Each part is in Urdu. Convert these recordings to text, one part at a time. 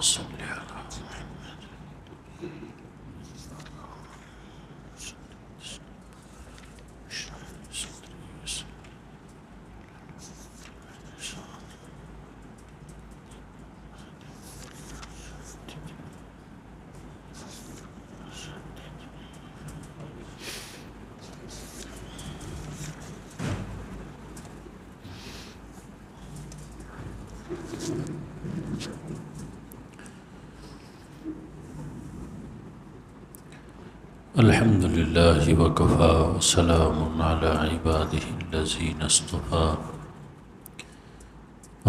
صل علی الحمد للہ وکفا وسلام علی عبادہ الذین اصطفیٰ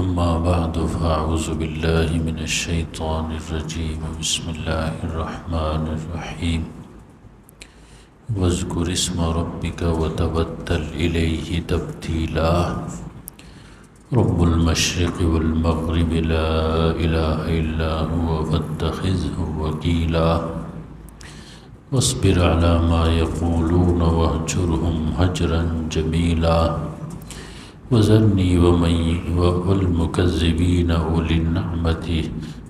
اما بعد فاعوذ باللہ من الشیطان الرجیم بسم اللہ الرحمن الرحیم واذکر اسم ربک وتبتل الیہ تبتیلا رب المشرق والمغرب لا الہ الا هو فاتخذہ وکیلا واصبر على ما يقولون واهجرهم هجرا جميلا وذرني والمكذبين أولي النعمة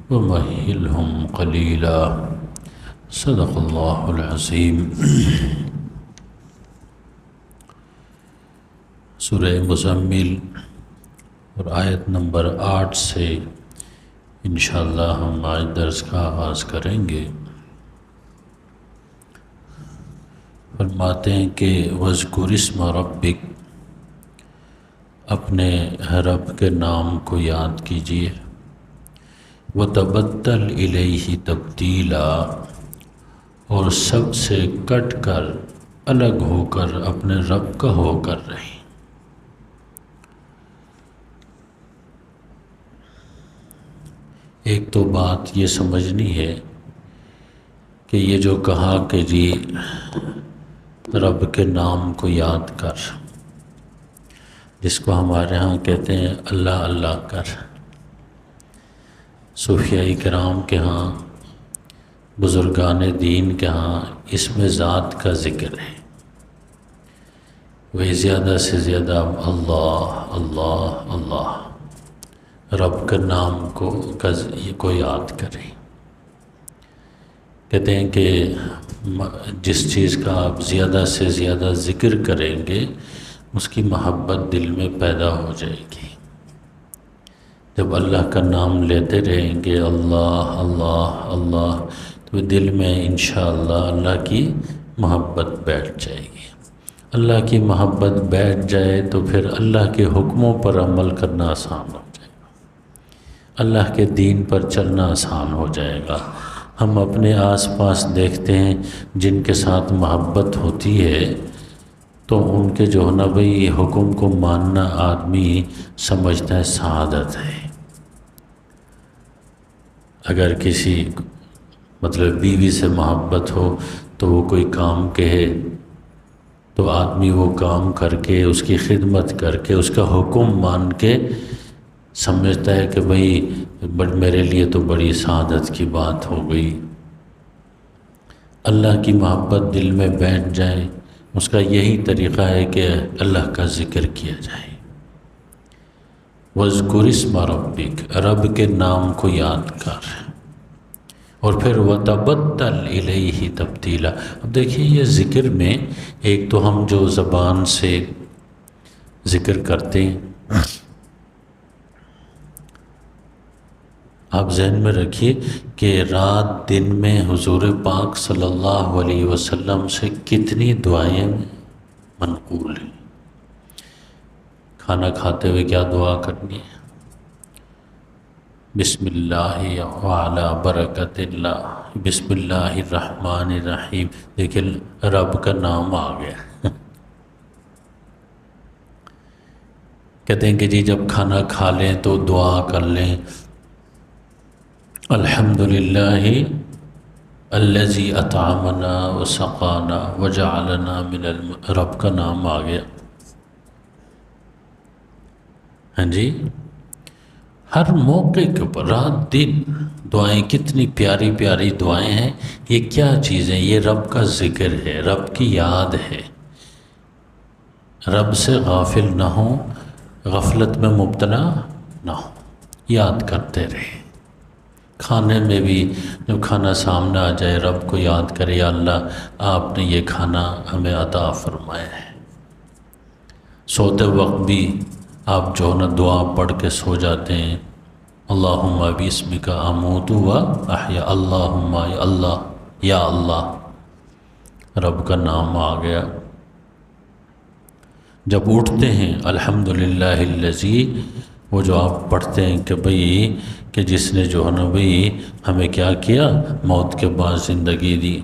ومهلهم قليلا صدق الله العظيم. سورہ مزمل اور آیت نمبر 8 سے انشاءاللہ ہم آج درس کا آغاز کریں گے. فرماتے ہیں کہ وَاذْكُرِ اسْمَ رَبِّكَ، اپنے رب کے نام کو یاد کیجیے. وَتَبَتَّلْ إِلَيْهِ تَبْتِيلًا، اور سب سے کٹ کر الگ ہو کر اپنے رب کا ہو کر رہیں. ایک تو بات یہ سمجھنی ہے کہ یہ جو کہا کہ جی رب کے نام کو یاد کر، جس کو ہمارے ہاں کہتے ہیں اللہ اللہ کر. صوفیاء کرام کے ہاں، بزرگان دین کے ہاں اس میں ذات کا ذکر ہے. وہ زیادہ سے زیادہ اللہ اللہ اللہ رب کے نام کو یاد کریں. کہتے ہیں کہ جس چیز کا آپ زیادہ سے زیادہ ذکر کریں گے اس کی محبت دل میں پیدا ہو جائے گی. جب اللہ کا نام لیتے رہیں گے اللہ اللہ اللہ، تو دل میں انشاءاللہ اللہ کی محبت بیٹھ جائے گی. اللہ کی محبت بیٹھ جائے تو پھر اللہ کے حکموں پر عمل کرنا آسان ہو جائے گا، اللہ کے دین پر چلنا آسان ہو جائے گا. ہم اپنے آس پاس دیکھتے ہیں جن کے ساتھ محبت ہوتی ہے تو ان کے جو ہے نا بھئی حکم کو ماننا آدمی سمجھتا ہے سعادت ہے. اگر کسی مطلب بیوی سے محبت ہو تو وہ کوئی کام کہے تو آدمی وہ کام کر کے اس کی خدمت کر کے اس کا حکم مان کے سمجھتا ہے کہ بھئی میرے لیے تو بڑی سعادت کی بات ہو گئی. اللہ کی محبت دل میں بیٹھ جائے، اس کا یہی طریقہ ہے کہ اللہ کا ذکر کیا جائے. وَاذْكُرِ اسْمَ رَبِّكَ، رب کے نام کو یاد کر، اور پھر وَتَبَتَّلْ إِلَيْهِ تَبْتِيلًا. اب دیکھیے یہ ذکر میں ایک تو ہم جو زبان سے ذکر کرتے ہیں، آپ ذہن میں رکھیے کہ رات دن میں حضور پاک صلی اللہ علیہ وسلم سے کتنی دعائیں منقول ہیں. کھانا کھاتے ہوئے کیا دعا کرنی ہے؟ بسم اللہ وعلی برکت اللہ، بسم اللہ الرحمن الرحیم. دیکھیں رب کا نام آ گیا. کہتے ہیں کہ جی جب کھانا کھا لیں تو دعا کر لیں الحمدللہ الذی اطعمنا وسقانا وجعلنا من رب کا نام آ گیا. ہاں جی، ہر موقع کے اوپر رات دن دعائیں، کتنی پیاری پیاری دعائیں ہیں. یہ کیا چیزیں؟ یہ رب کا ذکر ہے، رب کی یاد ہے. رب سے غافل نہ ہوں، غفلت میں مبتلا نہ ہوں، یاد کرتے رہیں. کھانے میں بھی جب کھانا سامنے آ جائے رب کو یاد کرے، یا اللہ آپ نے یہ کھانا ہمیں عطا فرمایا ہے۔ سوتے وقت بھی آپ جو ہے نا دعا پڑھ کے سو جاتے ہیں، اللہم بسمک اموت و احیا، اللہم یا اللہ، یا اللہ، رب کا نام آ گیا۔ جب اٹھتے ہیں الحمدللہ الذی، وہ جو آپ پڑھتے ہیں کہ بھئی کہ جس نے جو ہے نا بھئی ہمیں کیا کیا، موت کے بعد زندگی دی،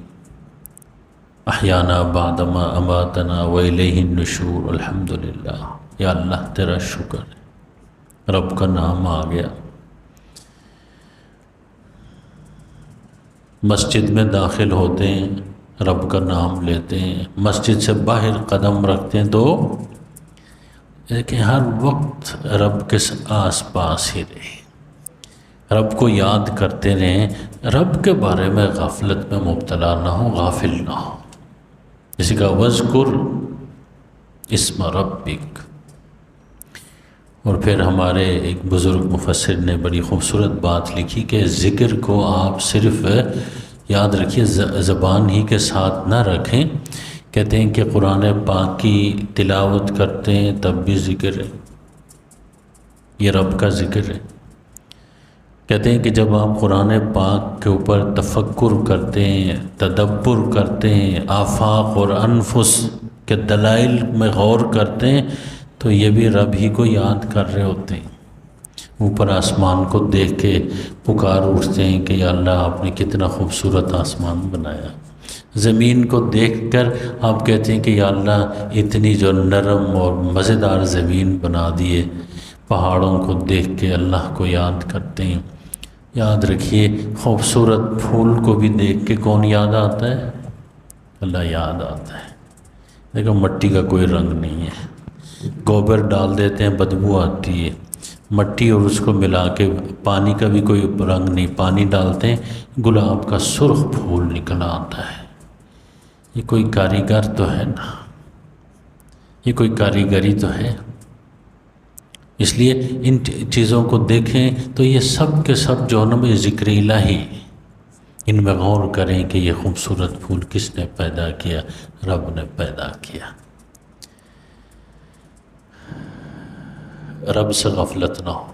احیانا بعدما اماتنا والیہ النشور، الحمدللہ، یا اللہ تیرا شکر ہے، رب کا نام آ گیا۔ مسجد میں داخل ہوتے ہیں رب کا نام لیتے ہیں، مسجد سے باہر قدم رکھتے ہیں تو کہ ہر وقت رب کے آس پاس ہی رہے، رب کو یاد کرتے رہیں، رب کے بارے میں غفلت میں مبتلا نہ ہو، غافل نہ ہو۔ اسی کا وذکر اسم ربک۔ اور پھر ہمارے ایک بزرگ مفسر نے بڑی خوبصورت بات لکھی کہ ذکر کو آپ صرف یاد رکھیے زبان ہی کے ساتھ نہ رکھیں، کہتے ہیں کہ قرآن پاک کی تلاوت کرتے ہیں تب بھی ذکر ہے، یہ رب کا ذکر ہے۔ کہتے ہیں کہ جب آپ قرآن پاک کے اوپر تفکر کرتے ہیں، تدبر کرتے ہیں، آفاق اور انفس کے دلائل میں غور کرتے ہیں، تو یہ بھی رب ہی کو یاد کر رہے ہوتے ہیں۔ اوپر آسمان کو دیکھ کے پکار اٹھتے ہیں کہ یا اللہ آپ نے کتنا خوبصورت آسمان بنایا۔ زمین کو دیکھ کر آپ کہتے ہیں کہ یا اللہ اتنی جو نرم اور مزیدار زمین بنا دیے۔ پہاڑوں کو دیکھ کے اللہ کو یاد کرتے ہیں۔ یاد رکھیے خوبصورت پھول کو بھی دیکھ کے کون یاد آتا ہے؟ اللہ یاد آتا ہے۔ دیکھو مٹی کا کوئی رنگ نہیں ہے، گوبر ڈال دیتے ہیں بدبو آتی ہے، مٹی اور اس کو ملا کے پانی کا بھی کوئی رنگ نہیں، پانی ڈالتے ہیں گلاب کا سرخ پھول نکل آتا ہے۔ یہ کوئی کاریگر تو ہے نا، یہ کوئی کاریگری تو ہے۔ اس لیے ان چیزوں کو دیکھیں تو یہ سب کے سب جو ہے نا ذکر الہی، ان میں غور کریں کہ یہ خوبصورت پھول کس نے پیدا کیا؟ رب نے پیدا کیا۔ رب سے غفلت نہ ہو،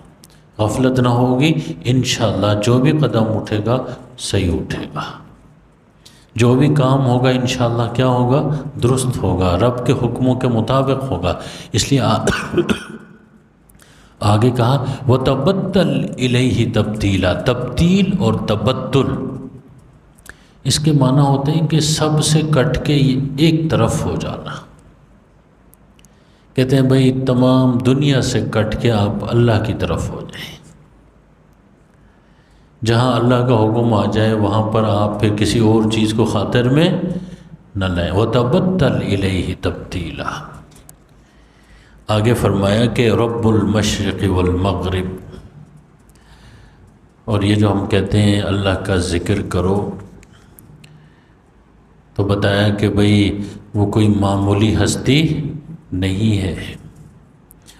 غفلت نہ ہوگی انشاءاللہ جو بھی قدم اٹھے گا صحیح اٹھے گا، جو بھی کام ہوگا انشاءاللہ کیا ہوگا؟ درست ہوگا، رب کے حکموں کے مطابق ہوگا۔ اس لیے آگے کہا وَتَبَدَّلْ إِلَيْهِ تَبْدِيلًا، تبدیل اور تبدل اس کے معنی ہوتے ہیں کہ سب سے کٹ کے ایک طرف ہو جانا۔ کہتے ہیں بھئی تمام دنیا سے کٹ کے آپ اللہ کی طرف ہو جائیں، جہاں اللہ کا حکم آ جائے وہاں پر آپ پھر کسی اور چیز کو خاطر میں نہ لائیں۔ وَتَبَدَّلْ إِلَيْهِ تَبْدِيلًا۔ آگے فرمایا کہ رب المشرق والمغرب، اور یہ جو ہم کہتے ہیں اللہ کا ذکر کرو، تو بتایا کہ بھئی وہ کوئی معمولی ہستی نہیں ہے،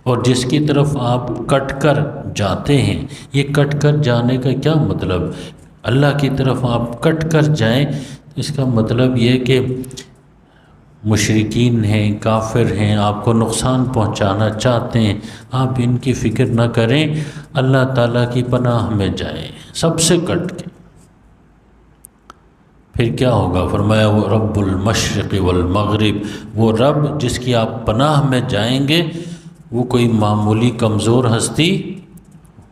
اور جس کی طرف آپ کٹ کر جاتے ہیں، یہ کٹ کر جانے کا کیا مطلب؟ اللہ کی طرف آپ کٹ کر جائیں تو اس کا مطلب یہ کہ مشرکین ہیں، کافر ہیں، آپ کو نقصان پہنچانا چاہتے ہیں، آپ ان کی فکر نہ کریں، اللہ تعالیٰ کی پناہ میں جائیں سب سے کٹ کے۔ پھر کیا ہوگا؟ فرمایا وہ رب المشرق والمغرب، وہ رب جس کی آپ پناہ میں جائیں گے وہ کوئی معمولی کمزور ہستی،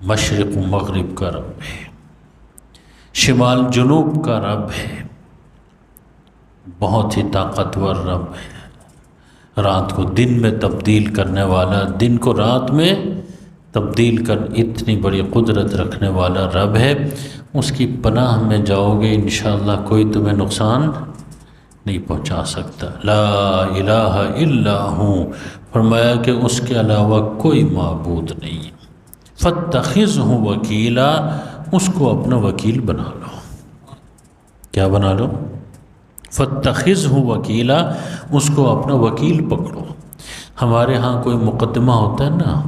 مشرق و مغرب کا رب ہے، شمال جنوب کا رب ہے، بہت ہی طاقتور رب ہے، رات کو دن میں تبدیل کرنے والا، دن کو رات میں تبدیل کر اتنی بڑی قدرت رکھنے والا رب ہے۔ اس کی پناہ میں جاؤ گے انشاءاللہ کوئی تمہیں نقصان نہیں پہنچا سکتا۔ لا الہ الا ہوں، فرمایا کہ اس کے علاوہ کوئی معبود نہیں۔ فاتخذہ وکیلا، اس کو اپنا وکیل بنا لو۔ کیا بنا لو؟ فاتخذہ وکیلا، اس کو اپنا وکیل پکڑو۔ ہمارے ہاں کوئی مقدمہ ہوتا ہے نا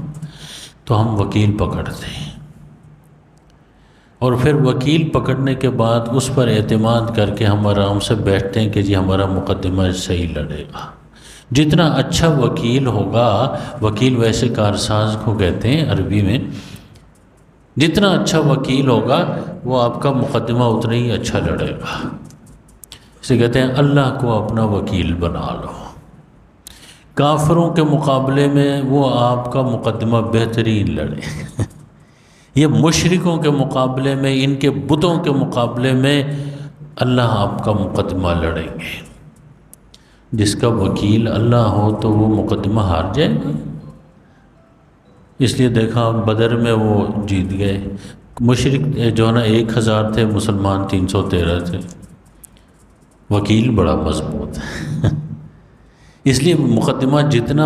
تو ہم وکیل پکڑتے ہیں، اور پھر وکیل پکڑنے کے بعد اس پر اعتماد کر کے ہم آرام سے بیٹھتے ہیں کہ جی ہمارا مقدمہ صحیح لڑے گا۔ جتنا اچھا وکیل ہوگا، وکیل ویسے کارساز کو کہتے ہیں عربی میں، جتنا اچھا وکیل ہوگا وہ آپ کا مقدمہ اتنا ہی اچھا لڑے گا۔ اسے کہتے ہیں اللہ کو اپنا وکیل بنا لو۔ کافروں کے مقابلے میں وہ آپ کا مقدمہ بہترین لڑے، یہ مشرکوں کے مقابلے میں، ان کے بتوں کے مقابلے میں اللہ آپ کا مقدمہ لڑیں گے۔ جس کا وکیل اللہ ہو تو وہ مقدمہ ہار جائے گا۔ اس لیے دیکھا بدر میں وہ جیت گئے، مشرک جو ہے نا 1000 تھے، مسلمان 313 تھے، وکیل بڑا مضبوط ہے۔ اس لیے مقدمہ جتنا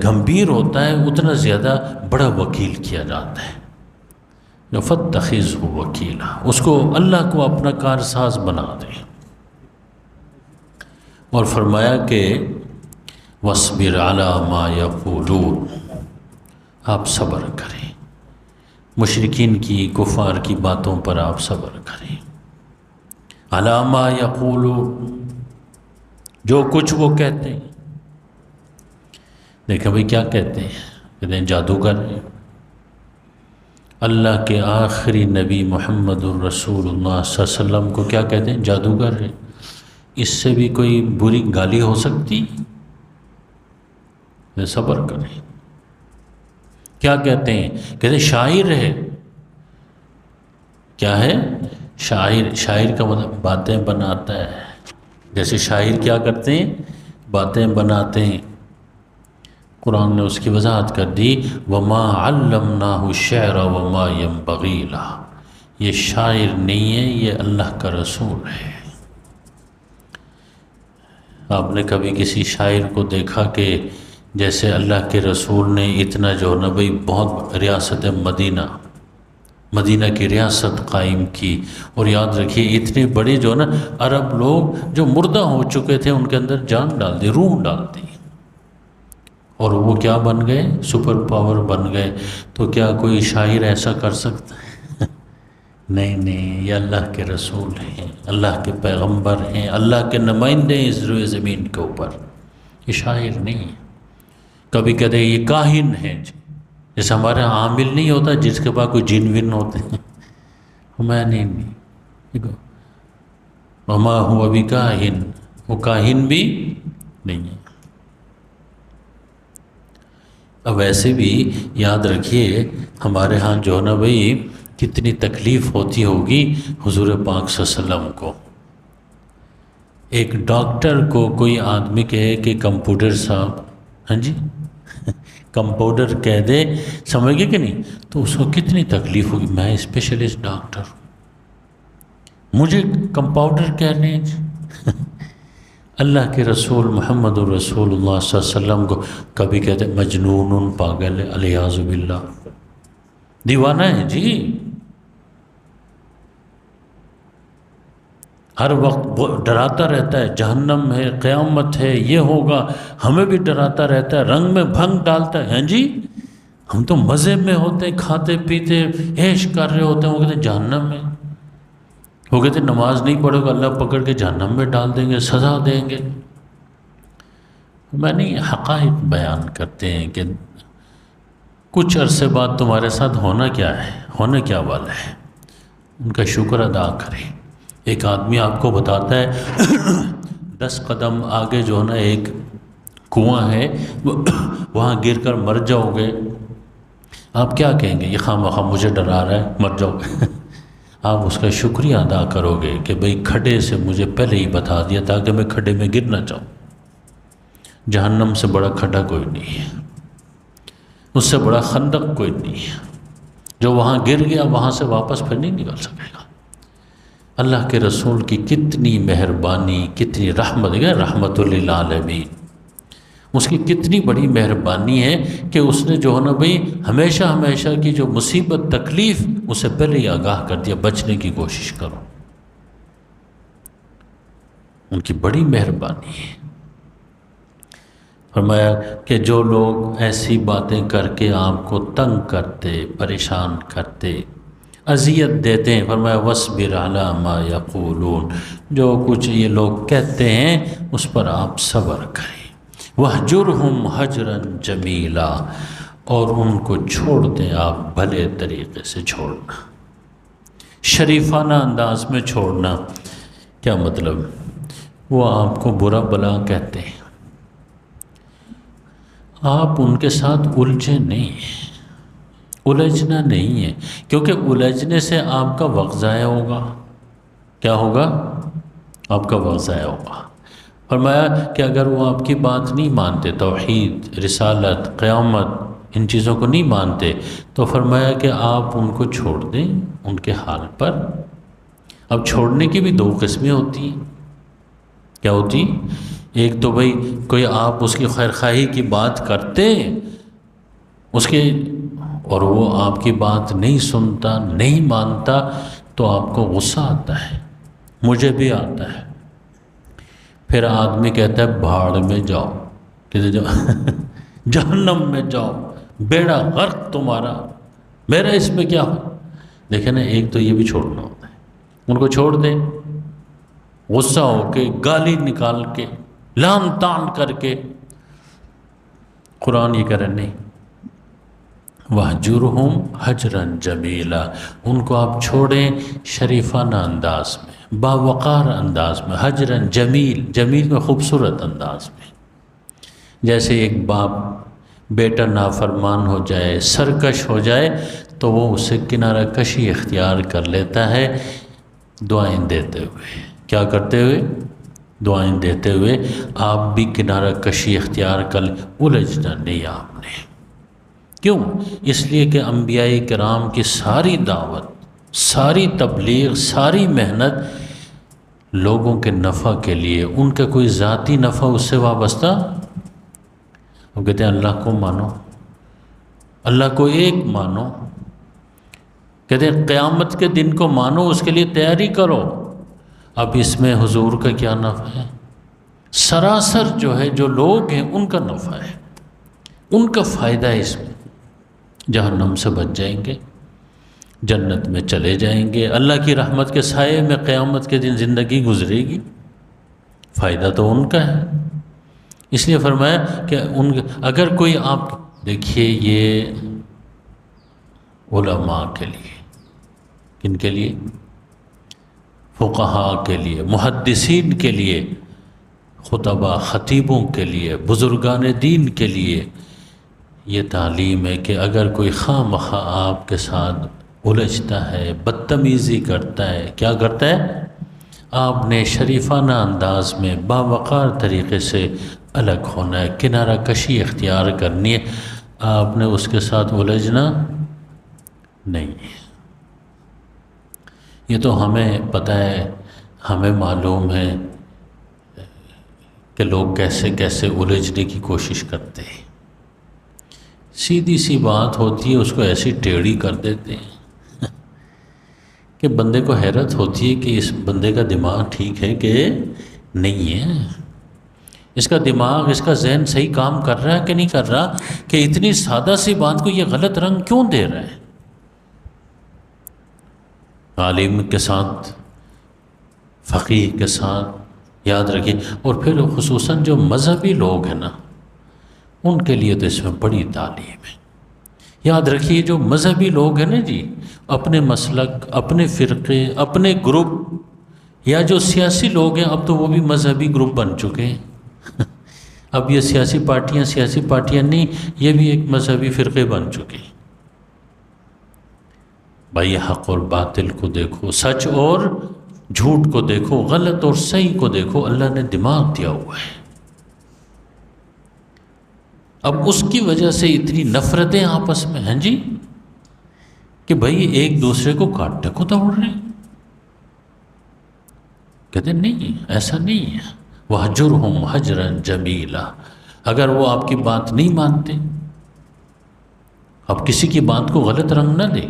گھمبیر ہوتا ہے اتنا زیادہ بڑا وکیل کیا جاتا ہے۔ فَاتَّخِذْهُ وَكِيلًا، اس کو اللہ کو اپنا کارساز بنا دیں۔ اور فرمایا کہ وَاصْبِرْ عَلَىٰ مَا يَقُولُونَ، آپ صبر کریں، مشرکین کی، کفار کی باتوں پر آپ صبر کریں۔ عَلَىٰ مَا يَقُولُونَ، جو کچھ وہ کہتے ہیں۔ دیکھیں بھئی کیا کہتے ہیں؟ کہتے ہیں جادوگر ہیں۔ اللہ کے آخری نبی محمد الرسول اللہ صلی اللہ علیہ وسلم کو کیا کہتے ہیں؟ جادوگر ہے۔ اس سے بھی کوئی بری گالی ہو سکتی؟ صبر کریں۔ کیا کہتے ہیں؟ کہتے ہیں شاعر ہے۔ کیا ہے؟ شاعر۔ شاعر کا مطلب باتیں بناتا ہے۔ جیسے شاعر کیا کرتے ہیں؟ باتیں بناتے ہیں۔ قرآن نے اس کی وضاحت کر دی، وَمَا عَلَّمْنَاهُ الشِّعْرَ وَمَا يَنبَغِي لَهُ، یہ شاعر نہیں ہے، یہ اللہ کا رسول ہے۔ آپ نے کبھی کسی شاعر کو دیکھا کہ جیسے اللہ کے رسول نے اتنا جو ہے نا بھئی بہت ریاست مدینہ کی ریاست قائم کی، اور یاد رکھیے اتنے بڑے جو ہے نا عرب لوگ جو مردہ ہو چکے تھے ان کے اندر جان ڈال دی، روح ڈال دی، اور وہ کیا بن گئے؟ سپر پاور بن گئے۔ تو کیا کوئی شاعر ایسا کر سکتا ہے؟ نہیں نہیں، یہ اللہ کے رسول ہیں، اللہ کے پیغمبر ہیں، اللہ کے نمائندے ہیں اس روئے زمین کے اوپر، یہ شاعر نہیں ہے۔ کبھی کہتے ہیں یہ کاہن ہیں، جیسے ہمارے عامل نہیں ہوتا جس کے پاس کوئی جن ون ہوتے ہیں، میں نہیں، وما ہوا بکاہن، وہ کاہن بھی نہیں ہے۔ اب ویسے بھی یاد رکھیے ہمارے ہاں جو ہے نا بھئی کتنی تکلیف ہوتی ہوگی حضور پاک صلی اللہ علیہ وسلم کو۔ ایک ڈاکٹر کو کوئی آدمی کہے کہ کمپاؤنڈر صاحب، ہاں جی کمپاؤنڈر کہہ دے، سمجھ گئے کہ نہیں، تو اس کو کتنی تکلیف ہوگی۔ میں اسپیشلسٹ ڈاکٹر ہوں، مجھے کمپاؤنڈر کہہ رہے ہیں۔ اللہ کے رسول محمد الرسول اللہ صلی اللہ علیہ وسلم کو کبھی کہتے مجنون، پاگل ہے، الیاذ باللہ، دیوانہ ہے جی، ہر وقت ڈراتا رہتا ہے، جہنم ہے، قیامت ہے، یہ ہوگا، ہمیں بھی ڈراتا رہتا ہے، رنگ میں بھنگ ڈالتا ہے۔ ہاں جی، ہم تو مزے میں ہوتے ہیں، کھاتے پیتے عیش کر رہے ہوتے ہیں، وہ کہتے ہیں جہنم میں، وہ کہتے ہیں نماز نہیں پڑھو گا اللہ پکڑ کے جہنم میں ڈال دیں گے، سزا دیں گے۔ میں نہیں، حقائق بیان کرتے ہیں کہ کچھ عرصے بعد تمہارے ساتھ ہونا کیا ہے، ہونے کیا والا ہے، ان کا شکر ادا کریں۔ ایک آدمی آپ کو بتاتا ہے 10 قدم آگے جو ہے نا ایک کنواں ہے، وہاں گر کر مر جاؤ گے، آپ کیا کہیں گے؟ یہ خواہ مجھے ڈرا رہا ہے، مر جاؤ گے۔ آپ اس کا شکریہ ادا کرو گے کہ بھئی کھڈے سے مجھے پہلے ہی بتا دیا تاکہ میں کھڈے میں گر نہ جاؤں۔ جہنم سے بڑا کھڈا کوئی نہیں ہے، اس سے بڑا خندق کوئی نہیں ہے، جو وہاں گر گیا وہاں سے واپس پھر نہیں نکل سکے گا۔ اللہ کے رسول کی کتنی مہربانی، کتنی رحمت ہے، رحمت للعالمین، اس کی کتنی بڑی مہربانی ہے کہ اس نے جو ہے نا بھئی ہمیشہ ہمیشہ کی جو مصیبت تکلیف اسے پہلے ہی آگاہ کر دیا، بچنے کی کوشش کرو، ان کی بڑی مہربانی ہے۔ فرمایا کہ جو لوگ ایسی باتیں کر کے آپ کو تنگ کرتے، پریشان کرتے، اذیت دیتے ہیں، فرمایا وَاصْبِرْ عَلَىٰ مَا يَقُولُونَ، جو کچھ یہ لوگ کہتے ہیں اس پر آپ صبر کریں، وَاهْجُرْهُمْ هَجْرًا جَمِيلًا، اور ان کو چھوڑ دیں آپ بھلے طریقے سے چھوڑنا، شریفانہ انداز میں چھوڑنا۔ کیا مطلب؟ وہ آپ کو برا بلا کہتے ہیں، آپ ان کے ساتھ الجھے نہیں ہیں، الجھنا نہیں ہے، کیونکہ الجھنے سے آپ کا وقت ضائع ہوگا۔ کیا ہوگا؟ آپ کا وقت ضائع ہوگا۔ فرمایا کہ اگر وہ آپ کی بات نہیں مانتے، توحید، رسالت، قیامت، ان چیزوں کو نہیں مانتے، تو فرمایا کہ آپ ان کو چھوڑ دیں ان کے حال پر۔ اب چھوڑنے کی بھی دو قسمیں ہوتی ہیں۔ کیا ہوتی؟ ایک تو بھئی کوئی آپ اس کی خیرخواہی کی بات کرتے اس کے، اور وہ آپ کی بات نہیں سنتا، نہیں مانتا، تو آپ کو غصہ آتا ہے، مجھے بھی آتا ہے۔ پھر آدمی کہتا ہے بھاڑ میں جاؤ، کدھر جاؤ؟ جہنم میں جاؤ، بیڑا غرق تمہارا، میرا اس میں کیا ہو؟ دیکھیں نا، ایک تو یہ بھی چھوڑنا ہوتا ہے، ان کو چھوڑ دیں غصہ ہو کے، گالی نکال کے، لان تان کر کے۔ قرآن یہ کہہ رہے نہیں، وَاهْجُرْهُمْ حَجْرًا جَمِيلًا، ان کو آپ چھوڑیں شریفانہ انداز میں، باوقار انداز میں، حجراً جمیل، جمیل میں خوبصورت انداز میں۔ جیسے ایک باپ بیٹا نافرمان ہو جائے، سرکش ہو جائے، تو وہ اسے کنارہ کشی اختیار کر لیتا ہے، دعائیں دیتے ہوئے۔ کیا کرتے ہوئے؟ دعائیں دیتے ہوئے۔ آپ بھی کنارہ کشی اختیار کر، الجھنا نہیں آپ نے۔ کیوں؟ اس لیے کہ انبیاء کرام کی ساری دعوت، ساری تبلیغ، ساری محنت لوگوں کے نفع کے لیے، ان کا کوئی ذاتی نفع اس سے وابستہ۔ وہ کہتے ہیں اللہ کو مانو، اللہ کو ایک مانو، کہتے ہیں قیامت کے دن کو مانو، اس کے لیے تیاری کرو۔ اب اس میں حضور کا کیا نفع ہے؟ سراسر جو ہے، جو لوگ ہیں ان کا نفع ہے، ان کا فائدہ ہے اس میں۔ جہنم سے بچ جائیں گے، جنت میں چلے جائیں گے، اللہ کی رحمت کے سائے میں قیامت کے دن زندگی گزرے گی، فائدہ تو ان کا ہے۔ اس لیے فرمایا کہ اگر کوئی آپ دیکھیے، یہ علماء کے لیے، کن کے لیے؟ فقہاء کے لیے، محدثین کے لیے، خطباء، خطیبوں کے لیے، بزرگان دین کے لیے یہ تعلیم ہے کہ اگر کوئی خواہ مخواہ آپ کے ساتھ الجھتا ہے، بدتمیزی کرتا ہے، کیا کرتا ہے؟ آپ نے شریفانہ انداز میں، باوقار طریقے سے الگ ہونا ہے، کنارہ کشی اختیار کرنی ہے، آپ نے اس کے ساتھ الجھنا نہیں ہے۔ یہ تو ہمیں پتہ ہے، ہمیں معلوم ہے کہ لوگ کیسے کیسے الجھنے کی کوشش کرتے ہیں۔ سیدھی سی بات ہوتی ہے، اس کو ایسی ٹیڑھی کر دیتے ہیں کہ بندے کو حیرت ہوتی ہے کہ اس بندے کا دماغ ٹھیک ہے کہ نہیں ہے، اس کا دماغ، اس کا ذہن صحیح کام کر رہا ہے کہ نہیں کر رہا، کہ اتنی سادہ سی بات کو یہ غلط رنگ کیوں دے رہا ہے۔ عالم کے ساتھ، فقیہ کے ساتھ، یاد رکھیے، اور پھر خصوصاً جو مذہبی لوگ ہیں نا، ان کے لیے تو اس میں بڑی تعلیم ہے۔ یاد رکھیے، جو مذہبی لوگ ہیں نا جی، اپنے مسلک، اپنے فرقے، اپنے گروپ، یا جو سیاسی لوگ ہیں، اب تو وہ بھی مذہبی گروپ بن چکے ہیں۔ اب یہ سیاسی پارٹیاں نہیں، یہ بھی ایک مذہبی فرقے بن چکے ہیں۔ بھائی حق اور باطل کو دیکھو، سچ اور جھوٹ کو دیکھو، غلط اور صحیح کو دیکھو، اللہ نے دماغ دیا ہوا ہے۔ اب اس کی وجہ سے اتنی نفرتیں آپس میں ہیں جی، کہ بھائی ایک دوسرے کو کاٹنے کو دوڑ رہے ہیں۔ کہتے ہیں نہیں، ایسا نہیں ہے، وَاهْجُرْهُمْ حَجْرًا جَمِيلًا۔ اگر وہ آپ کی بات نہیں مانتے، اب کسی کی بات کو غلط رنگ نہ دیں۔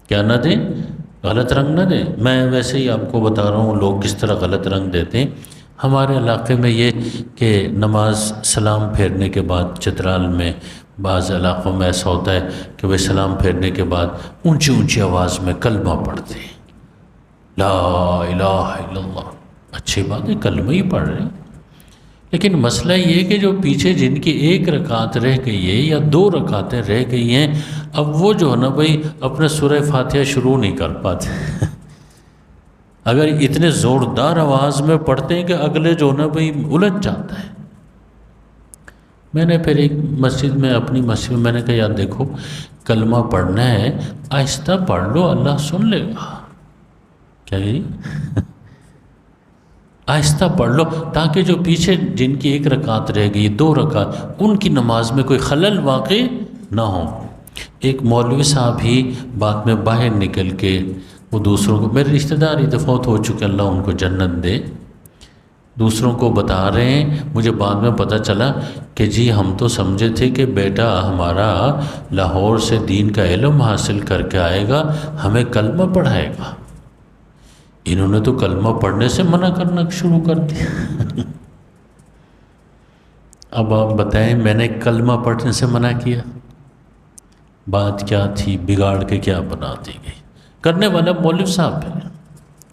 کیا نہ دیں؟ غلط رنگ نہ دیں۔ میں ویسے ہی آپ کو بتا رہا ہوں لوگ کس طرح غلط رنگ دیتے ہیں۔ ہمارے علاقے میں یہ کہ نماز سلام پھیرنے کے بعد چترال میں بعض علاقوں میں ایسا ہوتا ہے کہ وہ سلام پھیرنے کے بعد اونچی اونچی آواز میں کلمہ پڑھتے ہیں، لا الہ الا اللہ۔ اچھی بات ہے، کلمہ ہی پڑھ رہے ہیں، لیکن مسئلہ یہ ہے کہ جو پیچھے جن کی ایک رکعت رہ گئی ہے یا 2 رکعتیں رہ گئی ہیں، اب وہ جو ہے نا بھائی اپنے سورہ فاتحہ شروع نہیں کر پاتے اگر اتنے زوردار آواز میں پڑھتے ہیں کہ اگلے جو ہے نا بھائی الجھ جاتا ہے۔ میں نے پھر ایک مسجد میں، اپنی مسجد میں، میں نے کہا یار دیکھو، کلمہ پڑھنا ہے آہستہ پڑھ لو، اللہ سن لے گا۔ کیا جی آہستہ پڑھ لو تاکہ جو پیچھے جن کی 1 رکعت رہ گئی، 2 رکعت، ان کی نماز میں کوئی خلل واقع نہ ہو۔ ایک مولوی صاحب ہی بعد میں باہر نکل کے وہ دوسروں کو، میرے رشتہ دار ہی فوت ہو چکے، اللہ ان کو جنت دے، دوسروں کو بتا رہے ہیں، مجھے بعد میں پتہ چلا کہ جی ہم تو سمجھے تھے کہ بیٹا ہمارا لاہور سے دین کا علم حاصل کر کے آئے گا، ہمیں کلمہ پڑھائے گا۔ انہوں نے تو کلمہ پڑھنے سے منع کرنا شروع کر دیا اب آپ بتائیں میں نے کلمہ پڑھنے سے منع کیا؟ بات کیا تھی، بگاڑ کے کیا بنا دی گئی؟ کرنے والا مولوی صاحب ہے،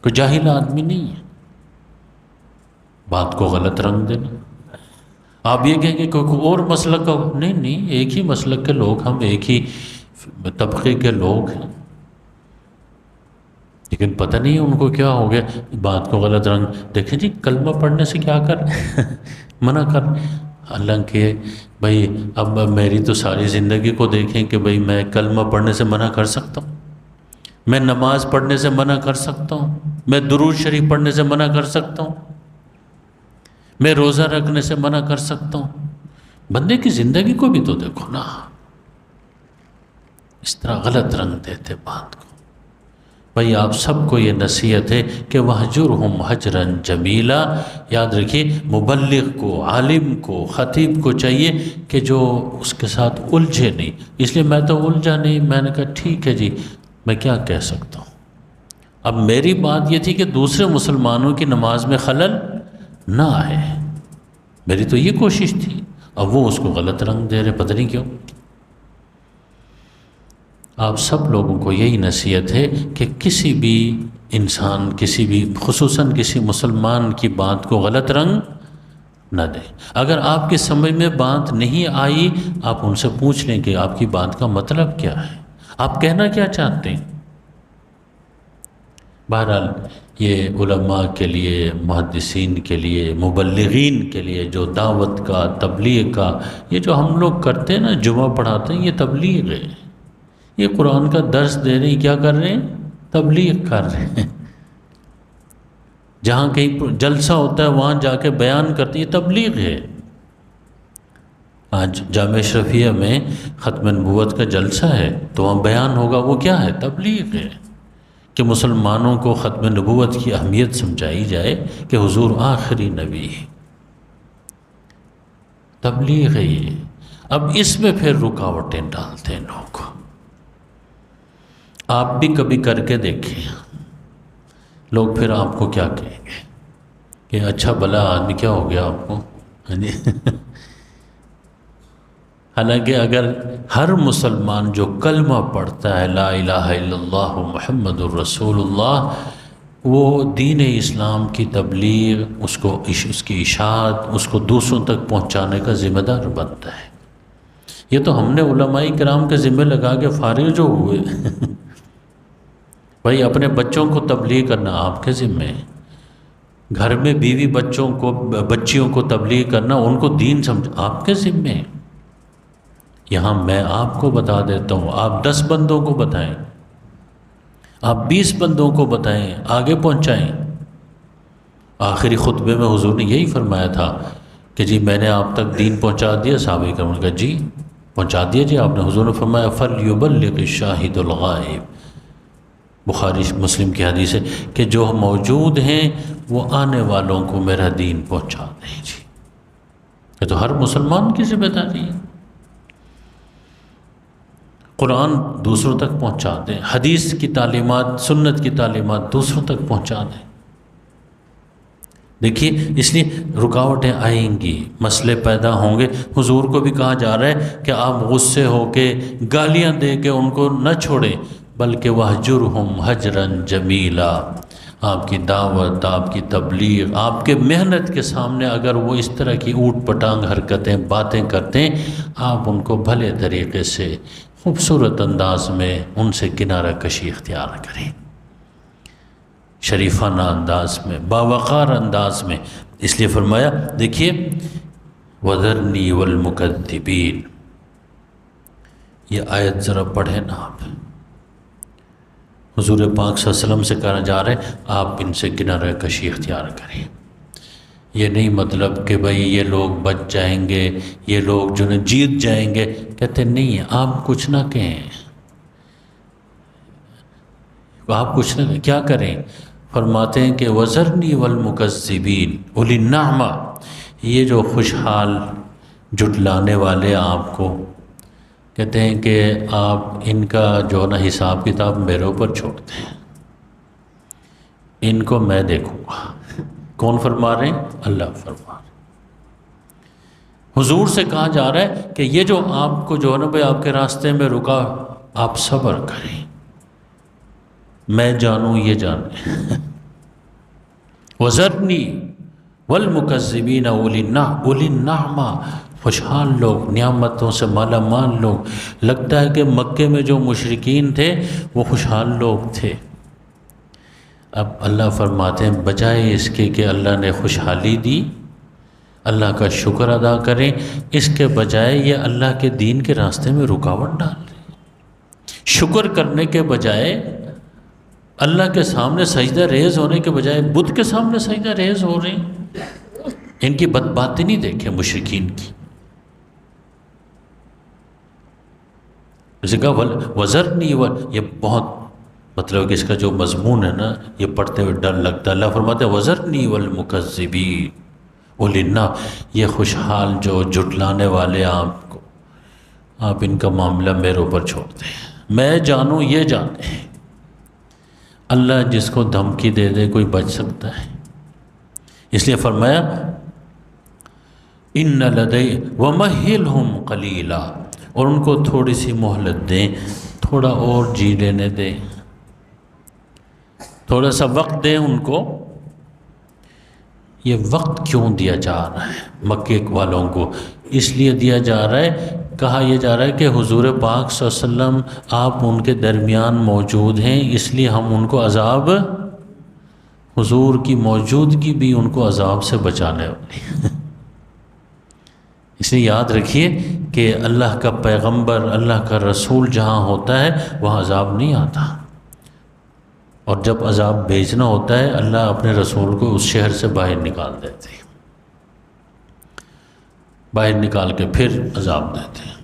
کوئی جاہل آدمی نہیں ہے، بات کو غلط رنگ دینا۔ آپ یہ کہیں کہ کوئی اور مسلک کا، نہیں، ایک ہی مسلک کے لوگ، ہم ایک ہی طبقے کے لوگ ہیں، لیکن پتہ نہیں ان کو کیا ہو گیا، بات کو غلط رنگ۔ دیکھیں جی کلمہ پڑھنے سے کیا کر منع کر، حالانکہ بھائی اب میری تو ساری زندگی کو دیکھیں کہ بھائی میں کلمہ پڑھنے سے منع کر سکتا ہوں، میں نماز پڑھنے سے منع کر سکتا ہوں، میں درود شریف پڑھنے سے منع کر سکتا ہوں، میں روزہ رکھنے سے منع کر سکتا ہوں۔ بندے کی زندگی کو بھی تو دیکھو نا، اس طرح غلط رنگ دیتے بات کو۔ بھائی آپ سب کو یہ نصیحت ہے کہ وَهْجُرْهُمْ هَجْرًا جَمِيلًا، یاد رکھیے مبلغ کو، عالم کو، خطیب کو چاہیے کہ جو اس کے ساتھ الجھے نہیں۔ اس لیے میں تو الجھا نہیں، میں نے کہا ٹھیک ہے جی، میں کیا کہہ سکتا ہوں۔ اب میری بات یہ تھی کہ دوسرے مسلمانوں کی نماز میں خلل نہ آئے، میری تو یہ کوشش تھی، اب وہ اس کو غلط رنگ دے رہے، پتہ نہیں کیوں۔ آپ سب لوگوں کو یہی نصیحت ہے کہ کسی بھی انسان، کسی بھی خصوصاً کسی مسلمان کی بات کو غلط رنگ نہ دیں۔ اگر آپ کی سمجھ میں بات نہیں آئی، آپ ان سے پوچھ لیں کہ آپ کی بات کا مطلب کیا ہے، آپ کہنا کیا چاہتے ہیں۔ بہرحال یہ علماء کے لیے، محدثین کے لیے، مبلغین کے لیے جو دعوت کا، تبلیغ کا، یہ جو ہم لوگ کرتے ہیں نا، جمعہ پڑھاتے ہیں، یہ تبلیغ ہے۔ یہ قرآن کا درس دے رہے ہیں، کیا کر رہے ہیں؟ تبلیغ کر رہے ہیں۔ جہاں کہیں جلسہ ہوتا ہے وہاں جا کے بیان کرتے ہیں، یہ تبلیغ ہے۔ آج جامعہ اشرفیہ میں ختم نبوت کا جلسہ ہے تو وہاں بیان ہوگا، وہ کیا ہے؟ تبلیغ ہے، کہ مسلمانوں کو ختم نبوت کی اہمیت سمجھائی جائے کہ حضور آخری نبی ہے۔ تبلیغ ہے یہ۔ اب اس میں پھر رکاوٹیں ڈالتے ہیں لوگ۔ آپ بھی کبھی کر کے دیکھیں، لوگ پھر آپ کو کیا کہیں گے کہ اچھا بھلا آدمی، کیا ہو گیا آپ کو؟ حالانکہ اگر ہر مسلمان جو کلمہ پڑھتا ہے لا الہ الا اللہ محمد الرسول اللہ، وہ دین اسلام کی تبلیغ، اس کی اشاعت، اس کو دوسروں تک پہنچانے کا ذمہ دار بنتا ہے۔ یہ تو ہم نے علماء کرام کے ذمہ لگا کے فارغ جو ہوئے بھائی اپنے بچوں کو تبلیغ کرنا آپ کے ذمہ ہے، گھر میں بیوی بچیوں کو تبلیغ کرنا، ان کو دین سمجھ آپ کے ذمہ ہے۔ یہاں میں آپ کو بتا دیتا ہوں، آپ 10 بندوں کو بتائیں، آپ 20 بندوں کو بتائیں، آگے پہنچائیں۔ آخری خطبے میں حضور نے یہی فرمایا تھا کہ جی میں نے آپ تک دین پہنچا دیا۔ صحابہ کرام نے کہا جی پہنچا دیا جی آپ نے۔ حضور نے فرمایا فَلْيُبَلِّغِ الشَّاهِدُ الْغَائِبُ، بخاری مسلم کی حدیث ہے کہ جو موجود ہیں وہ آنے والوں کو میرا دین پہنچا دیں جی۔ یہ تو ہر مسلمان کی ذمہ داری ہے۔ قرآن دوسروں تک پہنچا دیں، حدیث کی تعلیمات، سنت کی تعلیمات دوسروں تک پہنچا دیں۔ دیکھیے اس لیے رکاوٹیں آئیں گی، مسئلے پیدا ہوں گے۔ حضور کو بھی کہا جا رہا ہے کہ آپ غصے ہو کے گالیاں دے کے ان کو نہ چھوڑیں، بلکہ وَاہْجُرْهُمْ هَجْرًا جَمِيلًا، آپ کی دعوت، آپ کی تبلیغ، آپ کے محنت کے سامنے اگر وہ اس طرح کی اوٹ پٹانگ حرکتیں باتیں کرتے ہیں، آپ ان کو بھلے طریقے سے خوبصورت انداز میں ان سے کنارہ کشی اختیار کریں، شریفانہ انداز میں، باوقار انداز میں۔ اس لیے فرمایا دیکھیے وَذَرْنِي وَالْمُكَذِّبِينَ، یہ آیت ذرا پڑھیں نا آپ، حضور پاک صلی اللہ علیہ وسلم سے کہا جا رہا ہے آپ ان سے کنارہ کشی اختیار کریں۔ یہ نہیں مطلب کہ بھئی یہ لوگ بچ جائیں گے، یہ لوگ جو ہے جیت جائیں گے، کہتے نہیں ہیں آپ کچھ نہ کہیں، آپ کچھ نہ کیا کریں، فرماتے ہیں کہ وَذَرْنِي وَالْمُكَذِّبِينَ أُولِي النَّعْمَةِ، یہ جو خوشحال جھٹلانے والے آپ کو، کہتے ہیں کہ آپ ان کا جو ہے نا حساب کتاب میرے اوپر چھوڑ دیں، ان کو میں دیکھوں گا۔ کون فرما رہے ہیں؟ اللہ فرما رہے ہیں۔ حضور سے کہا جا رہا ہے کہ یہ جو آپ کو جو ہے نا بھائی آپ کے راستے میں رکا، آپ صبر کریں، میں جانوں یہ جانے۔ وَذَرْنِي وَالْمُكَذِّبِينَ أُولِي النَّعْمَةِ، خوشحال لوگ، نعمتوں سے مالا مال لوگ۔ لگتا ہے کہ مکے میں جو مشرکین تھے وہ خوشحال لوگ تھے، اب اللہ فرماتے ہیں بجائے اس کے کہ اللہ نے خوشحالی دی، اللہ کا شکر ادا کریں، اس کے بجائے یہ اللہ کے دین کے راستے میں رکاوٹ ڈال رہے ہیں۔ شکر کرنے کے بجائے، اللہ کے سامنے سجدہ ریز ہونے کے بجائے بت کے سامنے سجدہ ریز ہو رہے ہیں۔ ان کی بدباطنی دیکھیں مشرکین کی۔ اسی کہا وَذَرْنِي، یہ بہت مطلب کہ اس کا جو مضمون ہے نا یہ پڑھتے ہوئے ڈر لگتا ہے۔ اللہ فرماتے ہیں وَذَرْنِي وَالْمُكَذِّبِينَ أُولِي النَّعْمَةِ، یہ خوشحال جو جھٹلانے والے آپ کو، آپ ان کا معاملہ میرے اوپر چھوڑ دیں، میں جانوں یہ جانے۔ اللہ جس کو دھمکی دے دے کوئی بچ سکتا ہے؟ اس لیے فرمایا إِنَّ لَدَيْ وَمَهِّلْهُمْ قَلِيلًا، اور ان کو تھوڑی سی مہلت دیں، تھوڑا اور جی لینے دیں، تھوڑا سا وقت دیں ان کو۔ یہ وقت کیوں دیا جا رہا ہے مکے والوں کو؟ اس لیے دیا جا رہا ہے، کہا یہ جا رہا ہے کہ حضور پاک صلی اللہ علیہ وسلم آپ ان کے درمیان موجود ہیں، اس لیے ہم ان کو عذاب، حضور کی موجودگی بھی ان کو عذاب سے بچانے والی۔ اس لیے یاد رکھیے کہ اللہ کا پیغمبر، اللہ کا رسول جہاں ہوتا ہے وہاں عذاب نہیں آتا، اور جب عذاب بھیجنا ہوتا ہے اللہ اپنے رسول کو اس شہر سے باہر نکال دیتے ہیں، باہر نکال کے پھر عذاب دیتے ہیں،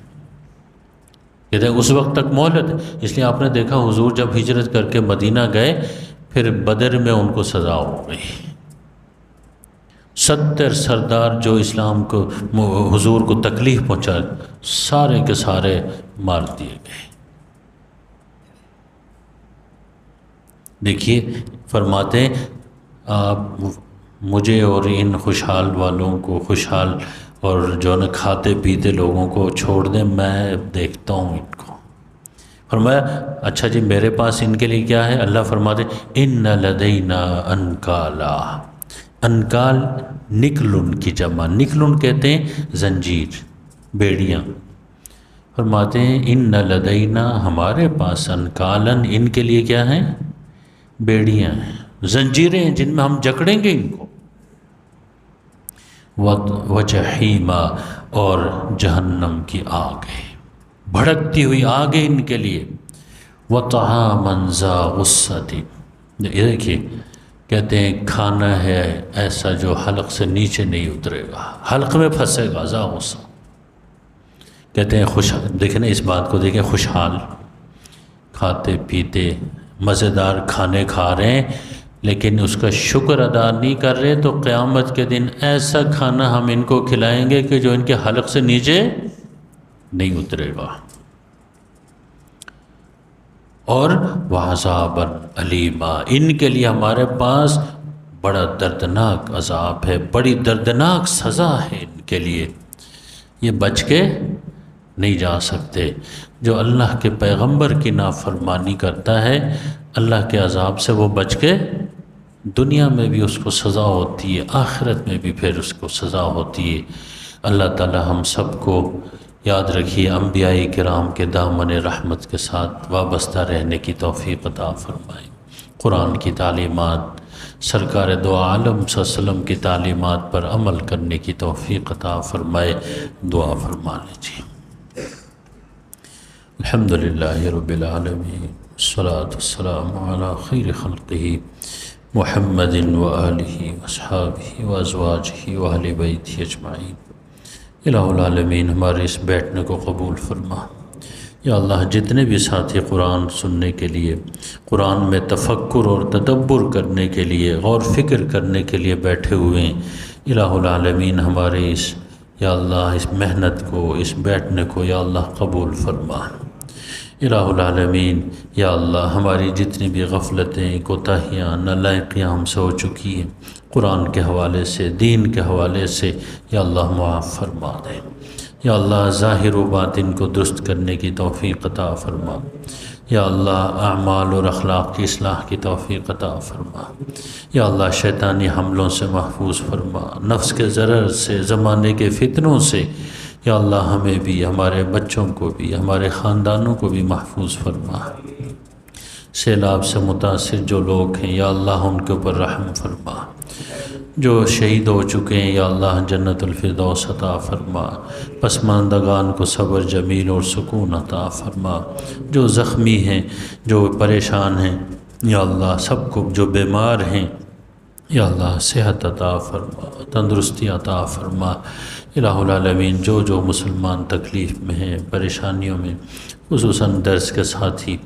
کہتے ہیں اس وقت تک مہلت ہے۔ اس لیے آپ نے دیکھا حضور جب ہجرت کر کے مدینہ گئے، پھر بدر میں ان کو سزا ہو گئی، 70 سردار جو اسلام کو، حضور کو تکلیف پہنچا، سارے کے سارے مار دیے گئے۔ دیکھیے فرماتے ہیں آپ مجھے اور ان خوشحال والوں کو، خوشحال اور جو نا کھاتے پیتے لوگوں کو چھوڑ دیں، میں دیکھتا ہوں ان کو۔ فرمایا اچھا جی میرے پاس ان کے لیے کیا ہے؟ اللہ فرماتے ان لدینا انکالا، انکال نکلن کی جمع، نکلن کہتے ہیں زنجیر، بیڑیاں۔ فرماتے ہیں ان لدینا، ہمارے پاس، انکالن ان کے لیے کیا ہیں؟ بیڑیاں ہیں، زنجیریں ہیں جن میں ہم جکڑیں گے ان کو، وجحیما، اور جہنم کی آگ ہے، بھڑکتی ہوئی آگ ہے ان کے لیے، وطعاما ذا غصۃ، یہ دیکھیے کہتے ہیں کھانا ہے ایسا جو حلق سے نیچے نہیں اترے گا، حلق میں پھنسے گا، ذا غصہ۔ کہتے ہیں خوش، دیکھیں نا اس بات کو دیکھیں، خوشحال کھاتے پیتے مزیدار کھانے کھا رہے ہیں، لیکن اس کا شکر ادا نہیں کر رہے، تو قیامت کے دن ایسا کھانا ہم ان کو کھلائیں گے کہ جو ان کے حلق سے نیچے نہیں اترے گا۔ اور وعذابا الیما، ان کے لیے ہمارے پاس بڑا دردناک عذاب ہے، بڑی دردناک سزا ہے ان کے لیے، یہ بچ کے نہیں جا سکتے۔ جو اللہ کے پیغمبر کی نافرمانی کرتا ہے اللہ کے عذاب سے وہ بچ کے، دنیا میں بھی اس کو سزا ہوتی ہے، آخرت میں بھی پھر اس کو سزا ہوتی ہے۔ اللہ تعالی ہم سب کو یاد رکھیے انبیاء کرام کے دامن رحمت کے ساتھ وابستہ رہنے کی توفیق عطا فرمائے، قرآن کی تعلیمات، سرکار دو عالم صلی اللہ علیہ وسلم کی تعلیمات پر عمل کرنے کی توفیق عطا فرمائے۔ دعا فرما لیجیے۔ الحمدللہ رب العالمین، والصلاة والسلام علی خیر خلقہ محمد وآلہ واصحابہ وازواجہ واہل بیتہ اجمعین۔ الہ العالمین ہمارے اس بیٹھنے کو قبول فرما۔ یا اللہ جتنے بھی ساتھی قرآن سننے کے لیے، قرآن میں تفکر اور تدبر کرنے کے لیے، غور فکر کرنے کے لیے بیٹھے ہوئے ہیں، الہ العالمین ہمارے اس یا اللہ اس محنت کو، اس بیٹھنے کو یا اللہ قبول فرما۔ الہ العالمین یا اللہ ہماری جتنی بھی غفلتیں، کوتاہیاں، نالائقیاں ہم سے ہو چکی ہیں، قرآن کے حوالے سے، دین کے حوالے سے یا اللہ معاف فرما دے۔ یا اللہ ظاہر و باطن کو درست کرنے کی توفیق عطا فرما۔ یا اللہ اعمال اور اخلاق کی اصلاح کی توفیق عطا فرما۔ یا اللہ شیطانی حملوں سے محفوظ فرما، نفس کے ضرر سے، زمانے کے فتنوں سے یا اللہ ہمیں بھی، ہمارے بچوں کو بھی، ہمارے خاندانوں کو بھی محفوظ فرما۔ سیلاب سے متاثر جو لوگ ہیں یا اللہ ان کے اوپر رحم فرما۔ جو شہید ہو چکے ہیں یا اللہ جنت الفردوس عطا فرما۔ پسماندگان کو صبر جمیل اور سکون عطا فرما۔ جو زخمی ہیں، جو پریشان ہیں یا اللہ سب کو، جو بیمار ہیں یا اللہ صحت عطا فرما، تندرستی عطا فرما۔ الہ العالمین جو مسلمان تکلیف میں ہیں، پریشانیوں میں، خصوصاً درس کے ساتھی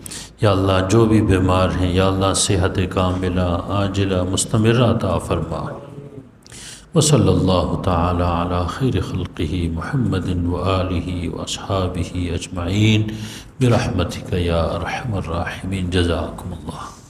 یا اللہ جو بھی بیمار ہیں یا اللہ صحت کاملہ عاجلہ مستمرہ عطا فرما۔ وصلی اللہ تعالی علی خیر خلقہ محمد وآلہ واصحابہ اجمعین برحمتک یا ارحم الراحمین۔ جزاکم اللہ۔